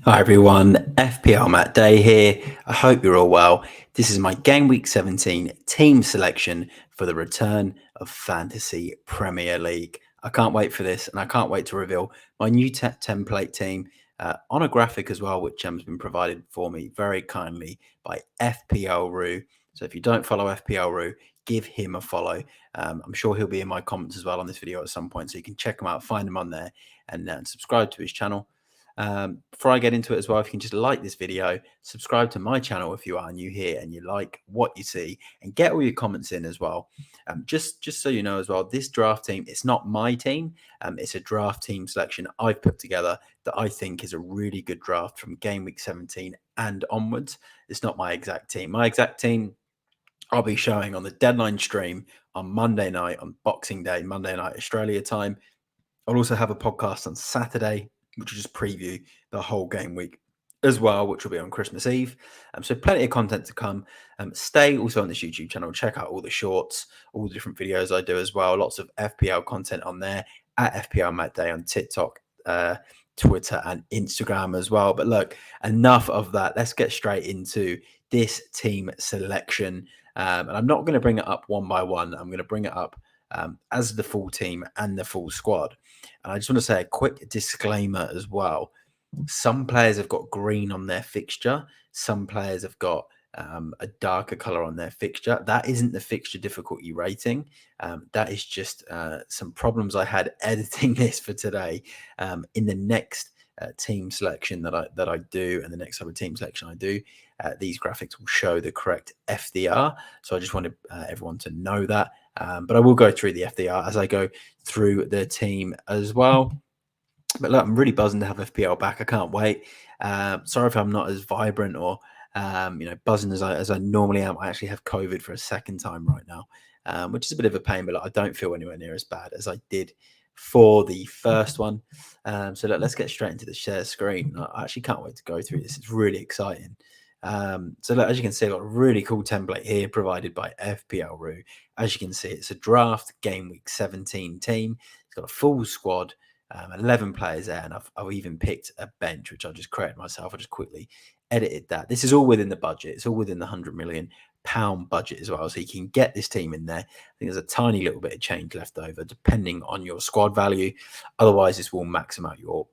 Hi everyone, FPL Matt Day here. I hope you're all well. This is my Game Week 17 team selection for the return of Fantasy Premier League. I can't wait for this, and I can't wait to reveal my new template team on a graphic as well, which has been provided for me very kindly by FPL Roo. So if you don't follow FPL Roo, give him a follow. I'm sure he'll be in my comments as well on this video at some point, so you can check him out, find him on there, and subscribe to his channel. Before I get into it as well, if you can just like this video, subscribe to my channel if you are new here and you like what you see, and get all your comments in as well. Just so you know as well, this draft team, it's not my team. It's a draft team selection I've put together that I think is a really good draft from Game Week 17 and onwards. It's not my exact team. My exact team I'll be showing on the deadline stream on Monday night, on Boxing Day, Monday night Australia time. I'll also have a podcast on Saturday, which will just preview the whole game week as well, which will be on Christmas Eve. So plenty of content to come. Stay also on this YouTube channel. Check out all the shorts, all the different videos I do as well. Lots of FPL content on there at FPL Matt Day on TikTok, Twitter, and Instagram as well. But look, enough of that. Let's get straight into this team selection. And I'm not going to bring it up one by one. I'm going to bring it up as the full team and the full squad. And I just want to say a quick disclaimer as well. Some players have got green on their fixture. Some players have got a darker color on their fixture. That isn't the fixture difficulty rating. That is just some problems I had editing this for today. In the next team selection that I do, and the next other team selection I do, these graphics will show the correct FDR. So I just wanted everyone to know that. But I will go through the FDR as I go through the team as well. But look, I'm really buzzing to have FPL back. I can't wait. Sorry if I'm not as vibrant or buzzing as I normally am. I actually have COVID for a second time right now, which is a bit of a pain, but I don't feel anywhere near as bad as I did for the first one. So let's get straight into the share screen. I actually can't wait to go through this. It's really exciting. So look, as you can see, I've got a really cool template here provided by FPL Roo. As you can see, it's a draft Game Week 17 team. It's got a full squad. 11 players there, and I've even picked a bench, which I just created myself. I just quickly edited that. This is all within the budget. It's all within the £100 million budget as well, so you can get this team in there. I think there's a tiny little bit of change left over, depending on your squad value. Otherwise, this will maximum out your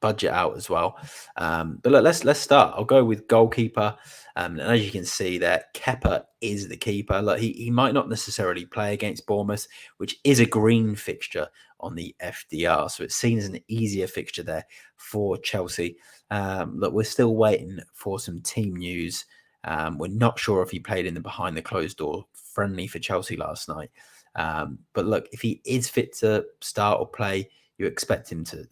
budget out as well. But look, let's start. I'll go with goalkeeper. And as you can see there, Kepa is the keeper. Look, he might not necessarily play against Bournemouth, which is a green fixture on the FDR. So it's seen as an easier fixture there for Chelsea. Look, we're still waiting for some team news. We're not sure if he played in the behind the closed door friendly for Chelsea last night. But look, if he is fit to start or play, you expect him to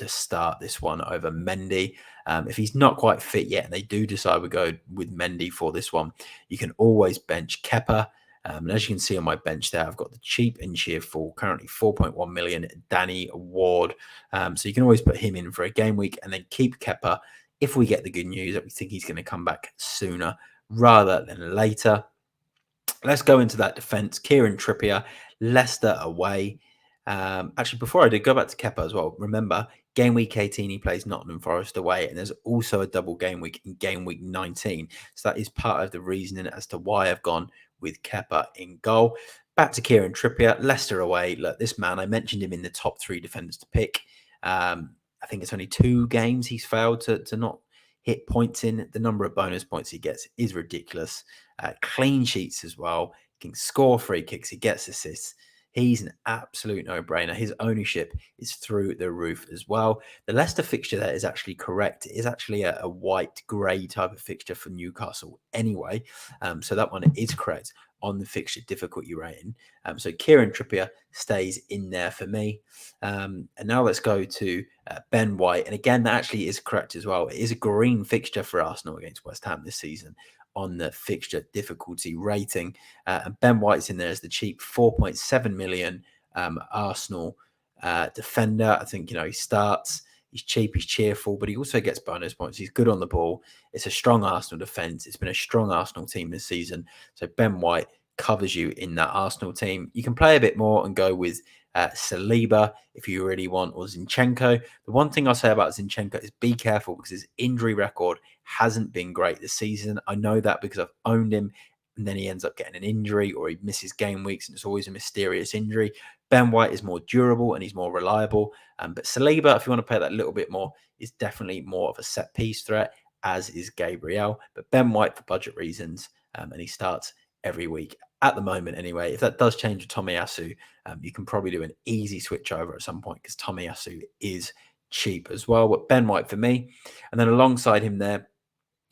start this one over Mendy. If he's not quite fit yet and they do decide we go with Mendy for this one, you can always bench Kepa. And as you can see on my bench there, I've got the cheap and cheerful, currently 4.1 million, Danny Ward. So you can always put him in for a game week and then keep Kepa if we get the good news that we think he's going to come back sooner rather than later. Let's go into that defense. Kieran Trippier, Leicester away. Actually, before I do, go back to Kepa as well. Remember, game week 18, he plays Nottingham Forest away, and there's also a double game week in game week 19. So that is part of the reasoning as to why I've gone with Kepa in goal. Back to Kieran Trippier, Leicester away. Look, this man, I mentioned him in the top 3 defenders to pick. I think it's only 2 games he's failed to not hit points in. The number of bonus points he gets is ridiculous. Clean sheets as well. He can score free kicks. He gets assists. He's an absolute no-brainer. His ownership is through the roof as well. The Leicester fixture there is actually correct. It is actually a white-grey type of fixture for Newcastle anyway. So that one is correct on the fixture difficulty rating. So Kieran Trippier stays in there for me. And now let's go to Ben White. And again, that actually is correct as well. It is a green fixture for Arsenal against West Ham this season on the fixture difficulty rating. And Ben White's in there as the cheap 4.7 million Arsenal defender. I think, he starts, he's cheap, he's cheerful, but he also gets bonus points. He's good on the ball. It's a strong Arsenal defense. It's been a strong Arsenal team this season. So Ben White covers you in that Arsenal team. You can play a bit more and go with Saliba, if you really want, or Zinchenko. The one thing I'll say about Zinchenko is be careful because his injury record hasn't been great this season. I know that because I've owned him, and then he ends up getting an injury or he misses game weeks and it's always a mysterious injury. Ben White is more durable and he's more reliable. But Saliba, if you want to pay that little bit more, is definitely more of a set piece threat, as is Gabriel. But Ben White for budget reasons, and he starts every week at the moment anyway. If that does change with Tomiyasu, you can probably do an easy switch over at some point because Tomiyasu is cheap as well. But Ben White for me. And then alongside him there,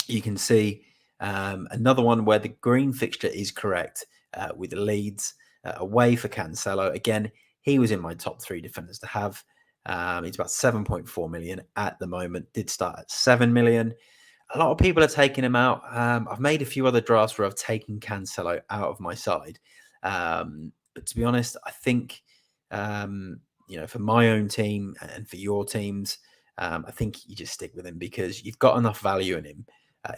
you can see another one where the green fixture is correct with Leeds away for Cancelo. Again, he was in my top 3 defenders to have. He's about 7.4 million at the moment. Did start at 7 million. A lot of people are taking him out. I've made a few other drafts where I've taken Cancelo out of my side. But to be honest, I think, for my own team and for your teams, I think you just stick with him because you've got enough value in him.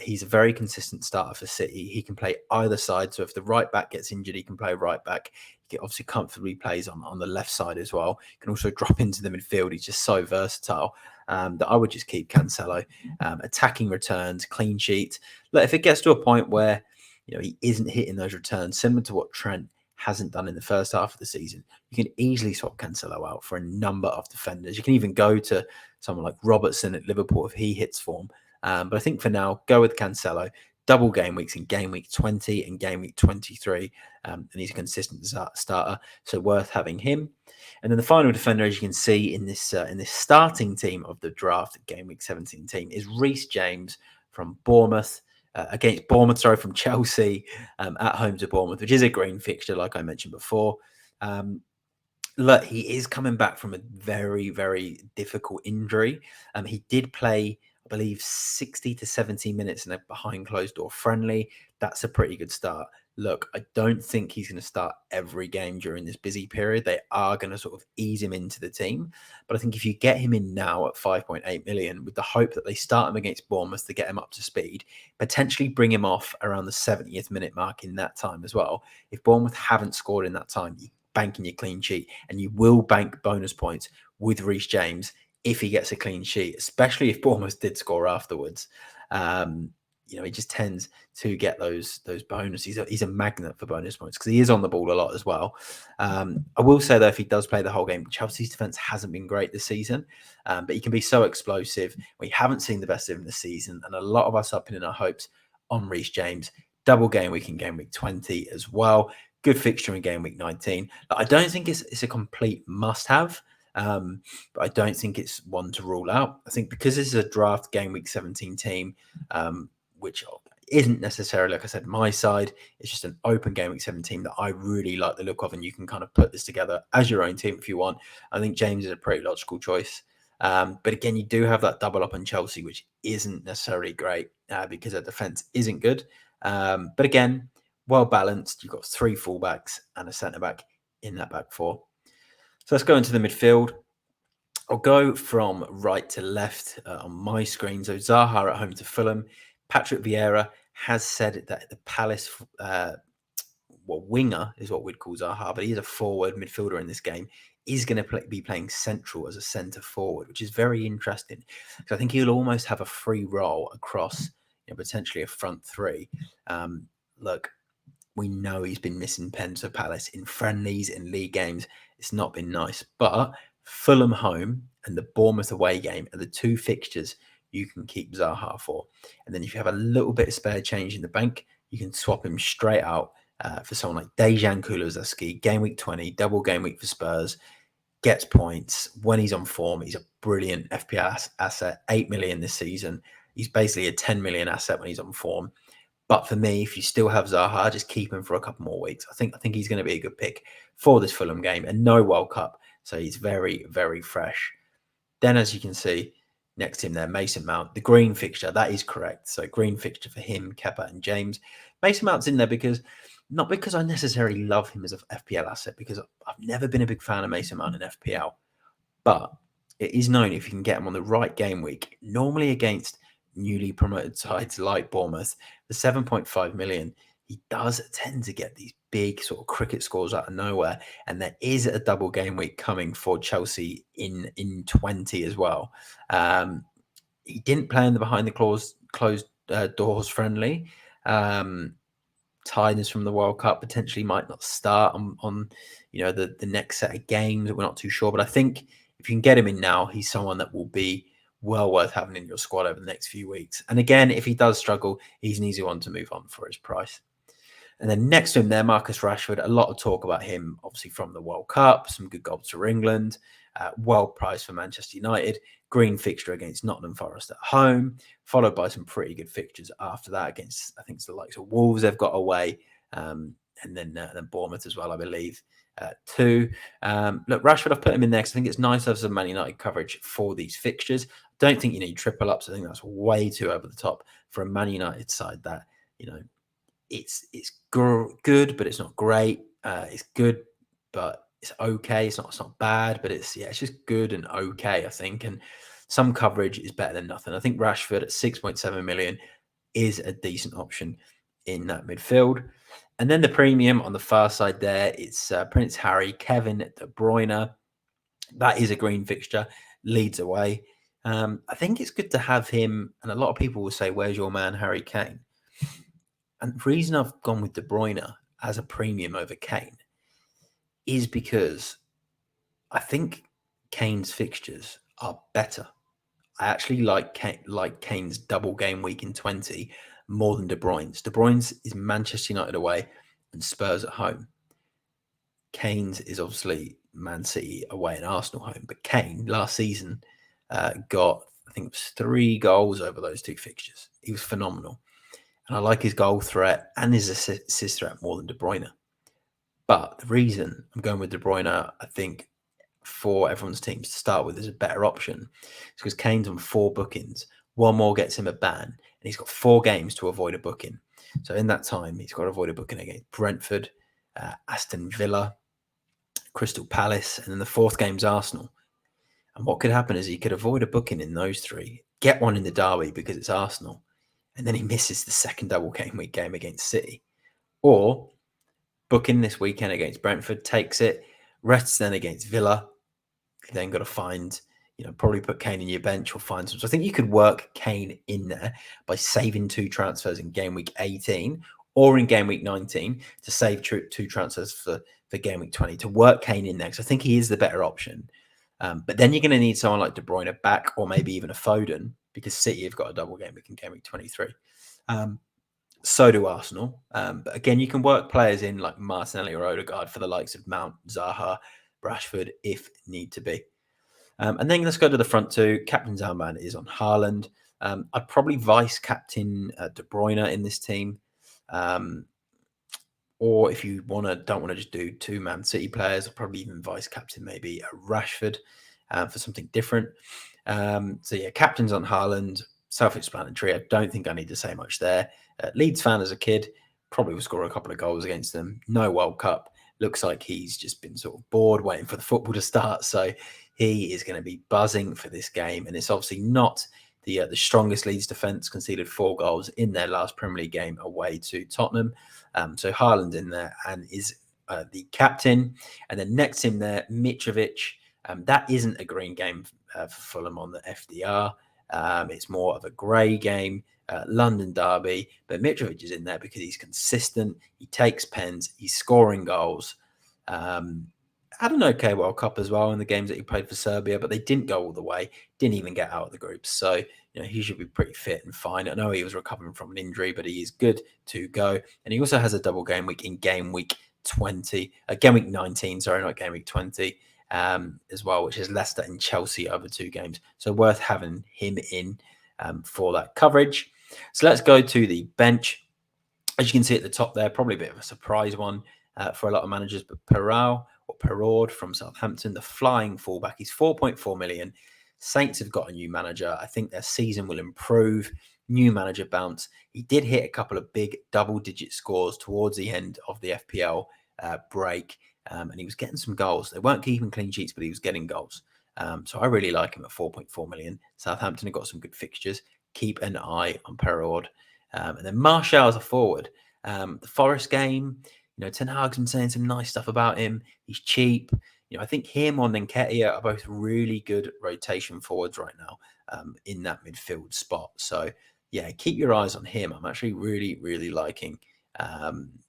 He's a very consistent starter for City. He can play either side. So if the right back gets injured, he can play right back. He obviously comfortably plays on the left side as well. He can also drop into the midfield. He's just so versatile that I would just keep Cancelo. Attacking returns, clean sheets. Look, if it gets to a point where he isn't hitting those returns, similar to what Trent hasn't done in the first half of the season, you can easily swap Cancelo out for a number of defenders. You can even go to someone like Robertson at Liverpool if he hits form. But I think for now, go with Cancelo. Double game weeks in game week 20 and game week 23. And he's a consistent starter, so worth having him. And then the final defender, as you can see in this starting team of the draft game week 17 team, is Reece James from Bournemouth. Against Bournemouth, from Chelsea at home to Bournemouth, which is a green fixture, like I mentioned before. Look, he is coming back from a very, very difficult injury. He did play, I believe, 60 to 70 minutes in a behind closed door friendly. That's a pretty good start. Look, I don't think he's going to start every game during this busy period. They are going to sort of ease him into the team. But I think if you get him in now at 5.8 million with the hope that they start him against Bournemouth to get him up to speed, potentially bring him off around the 70th minute mark in that time as well. If Bournemouth haven't scored in that time, you bank in your clean sheet and you will bank bonus points with Reece James if he gets a clean sheet, especially if Bournemouth did score afterwards. He just tends to get those bonuses. He's a magnet for bonus points because he is on the ball a lot as well. I will say, though, if he does play the whole game, Chelsea's defense hasn't been great this season, but he can be so explosive. We haven't seen the best of him this season, and a lot of us are pinning our hopes on Reece James. Double game week in game week 20 as well. Good fixture in game week 19. I don't think it's a complete must-have, but I don't think it's one to rule out. I think because this is a draft game week 17 team, which isn't necessarily, like I said, my side. It's just an open game week 17 that I really like the look of, and you can kind of put this together as your own team if you want. I think James is a pretty logical choice. But again, you do have that double up on Chelsea, which isn't necessarily great because their defense isn't good. But again, well balanced. You've got 3 fullbacks and a centre back in that back 4. So let's go into the midfield. I'll go from right to left on my screen. So Zaha at home to Fulham. Patrick Vieira has said that the Palace winger is what we'd call Zaha, but he's a forward midfielder in this game. He's going to be playing central as a centre forward, which is very interesting. So I think he'll almost have a free role across potentially a front 3. Look, we know he's been missing pens for Palace in friendlies, in league games. It's not been nice. But Fulham home and the Bournemouth away game are the 2 fixtures you can keep Zaha for. And then if you have a little bit of spare change in the bank, you can swap him straight out for someone like Dejan Kulusevski. Game week 20, double game week for Spurs. Gets points. When he's on form, he's a brilliant FPL asset. 8 million this season. He's basically a 10 million asset when he's on form. But for me, if you still have Zaha, just keep him for a couple more weeks. I think he's going to be a good pick for this Fulham game, and no World Cup, so he's very, very fresh. Then, as you can see, next to him there, Mason Mount, the green fixture, that is correct. So green fixture for him, Kepa and James. Mason Mount's in there not because I necessarily love him as an FPL asset, because I've never been a big fan of Mason Mount in FPL, but it is known if you can get him on the right game week, normally against newly promoted sides like Bournemouth, the 7.5 million he does tend to get these big sort of cricket scores out of nowhere. And there is a double game week coming for Chelsea in 20 as well. He didn't play in the behind the closed doors friendly. Tidings from the World Cup potentially might not start on the next set of games. We're not too sure, but I think if you can get him in now, he's someone that will be well worth having in your squad over the next few weeks. And again, if he does struggle, he's an easy one to move on for his price. And then next to him there, Marcus Rashford. A lot of talk about him, obviously from the World Cup, some good goals for England, well priced for Manchester United, green fixture against Nottingham Forest at home, followed by some pretty good fixtures after that against, I think it's the likes of Wolves they've got away, and then Bournemouth as well, I believe, too. Look, Rashford, I've put him in there because I think it's nice to have some Man United coverage for these fixtures. Don't think you need triple ups. I think that's way too over the top for a Man United side that, it's good, but it's not great. It's good, but it's okay. It's not bad, but it's just good and okay, I think. And some coverage is better than nothing. I think Rashford at 6.7 million is a decent option in that midfield. And then the premium on the far side there, it's Prince Harry, Kevin De Bruyne. That is a green fixture, leads away. I think it's good to have him. And a lot of people will say, "Where's your man, Harry Kane?" And the reason I've gone with De Bruyne as a premium over Kane is because I think Kane's fixtures are better. I actually like Kane's double game week in 20 more than De Bruyne's. De Bruyne's is Manchester United away and Spurs at home. Kane's is obviously Man City away and Arsenal home. But Kane last season got, I think it was 3 goals over those 2 fixtures. He was phenomenal. And I like his goal threat and his assist threat more than De Bruyne. But the reason I'm going with De Bruyne, I think, for everyone's teams to start with is a better option. It's because Kane's on 4 bookings. One more gets him a ban, and he's got 4 games to avoid a booking. So in that time, he's got to avoid a booking against Brentford, Aston Villa, Crystal Palace, and then the 4th game's Arsenal. And what could happen is he could avoid a booking in those 3, get one in the derby because it's Arsenal, and then he misses the second double game week game against City. Or booking this weekend against Brentford, takes it, rests then against Villa. You then got to find, probably put Kane in your bench or find some. So I think you could work Kane in there by saving 2 transfers in game week 18 or in game week 19 to save 2 transfers for game week 20 to work Kane in there. Because I think he is the better option. But then you're going to need someone like De Bruyne back or maybe even a Foden because City have got a double game week in game week 23. So do Arsenal. But again, you can work players in like Martinelli or Odegaard for the likes of Mount, Zaha, Rashford if need to be. And then let's go to the front 2. Captain's armband is on Haaland. I'd probably vice captain De Bruyne in this team. Or if you don't want to just do 2 Man City players, I'd probably even vice captain maybe a Rashford for something different. Captain's on Haaland. Self-explanatory. I don't think I need to say much there. Leeds fan as a kid, probably will score a couple of goals against them. No World Cup. Looks like he's just been sort of bored waiting for the football to start. So he is going to be buzzing for this game. And it's obviously not the strongest Leeds defence, conceded 4 goals in their last Premier League game away to Tottenham. So Haaland in there and is the captain. And then next to him there, Mitrovic. That isn't a green game for Fulham on the FDR. It's more of a grey game, London derby, but Mitrovic is in there because he's consistent. He takes pens. He's scoring goals. Had an okay World Cup as well in the games that he played for Serbia, but they didn't go all the way. Didn't even get out of the groups. So, he should be pretty fit and fine. I know he was recovering from an injury, but he is good to go. And he also has a double game week in game week 20, game week 19, sorry, not game week 20. As well, which is Leicester and Chelsea over 2 games. So worth having him in for that coverage. So let's go to the bench. As you can see at the top there, probably a bit of a surprise one for a lot of managers, but Perraud from Southampton, the flying fullback, he's 4.4 million. Saints have got a new manager. I think their season will improve. New manager bounce. He did hit a couple of big double-digit scores towards the end of the FPL break. And he was getting some goals. They weren't keeping clean sheets, but he was getting goals. So I really like him at 4.4 million. Southampton have got some good fixtures. Keep an eye on Perraud. And then Martial as a forward. The Forest game, Ten Hag's been saying some nice stuff about him. He's cheap. I think him or Nketiah are both really good rotation forwards right now in that midfield spot. So yeah, keep your eyes on him. I'm actually really, really liking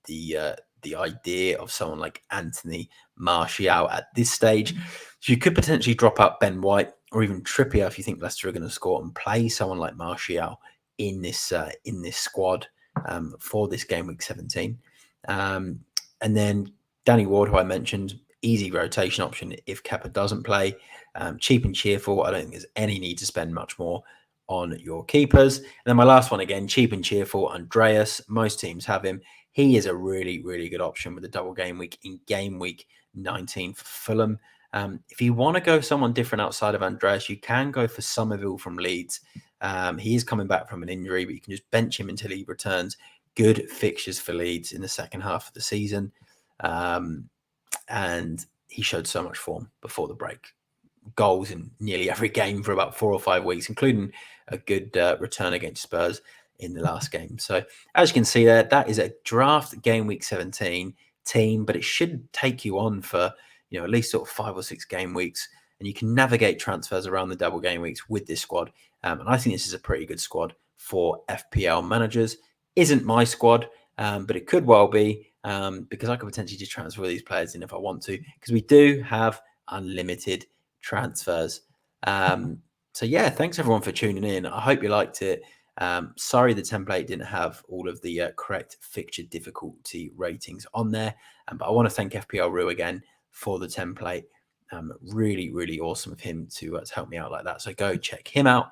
the idea of someone like Anthony Martial at this stage. So you could potentially drop out Ben White or even Trippier if you think Leicester are going to score, and play someone like Martial in this squad for this game week 17. And then Danny Ward, who I mentioned, easy rotation option if Kepa doesn't play. Cheap and cheerful. I don't think there's any need to spend much more on your keepers. And then my last one again, cheap and cheerful, Andreas. Most teams have him. He is a really, really good option with a double game week in game week 19 for Fulham. If you want to go someone different outside of Andreas, you can go for Somerville from Leeds. He is coming back from an injury, but you can just bench him until he returns. Good fixtures for Leeds in the second half of the season. And he showed so much form before the break. Goals in nearly every game for about 4 or 5 weeks, including a good return against Spurs in the last game. So as you can see there, that is a draft game week 17 team, but it should take you on for at least sort of 5 or 6 game weeks, and you can navigate transfers around the double game weeks with this squad. And I think this is a pretty good squad for FPL managers. Isn't my squad, but it could well be because I could potentially just transfer these players in if I want to, because we do have unlimited transfers. So yeah, thanks everyone for tuning in. I hope you liked it. Sorry the template didn't have all of the correct fixture difficulty ratings on there, but I want to thank FPL Rue again for the template. Really, really awesome of him to help me out like that. So go check him out.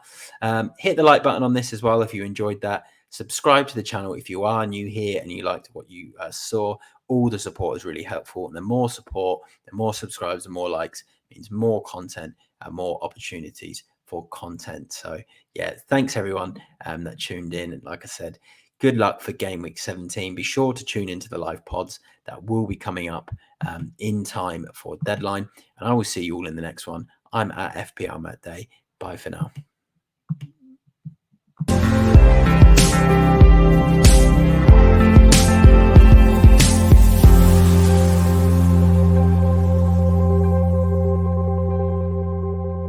Hit the like button on this as well if you enjoyed that. Subscribe to the channel if you are new here and you liked what you saw. All the support is really helpful. And the more support, the more subscribers, the more likes means more content and more opportunities for content. So yeah, thanks everyone that tuned in. And like I said, good luck for game week 17. Be sure to tune into the live pods that will be coming up in time for deadline. And I will see you all in the next one. I'm at FPL Matt Day. Bye for now.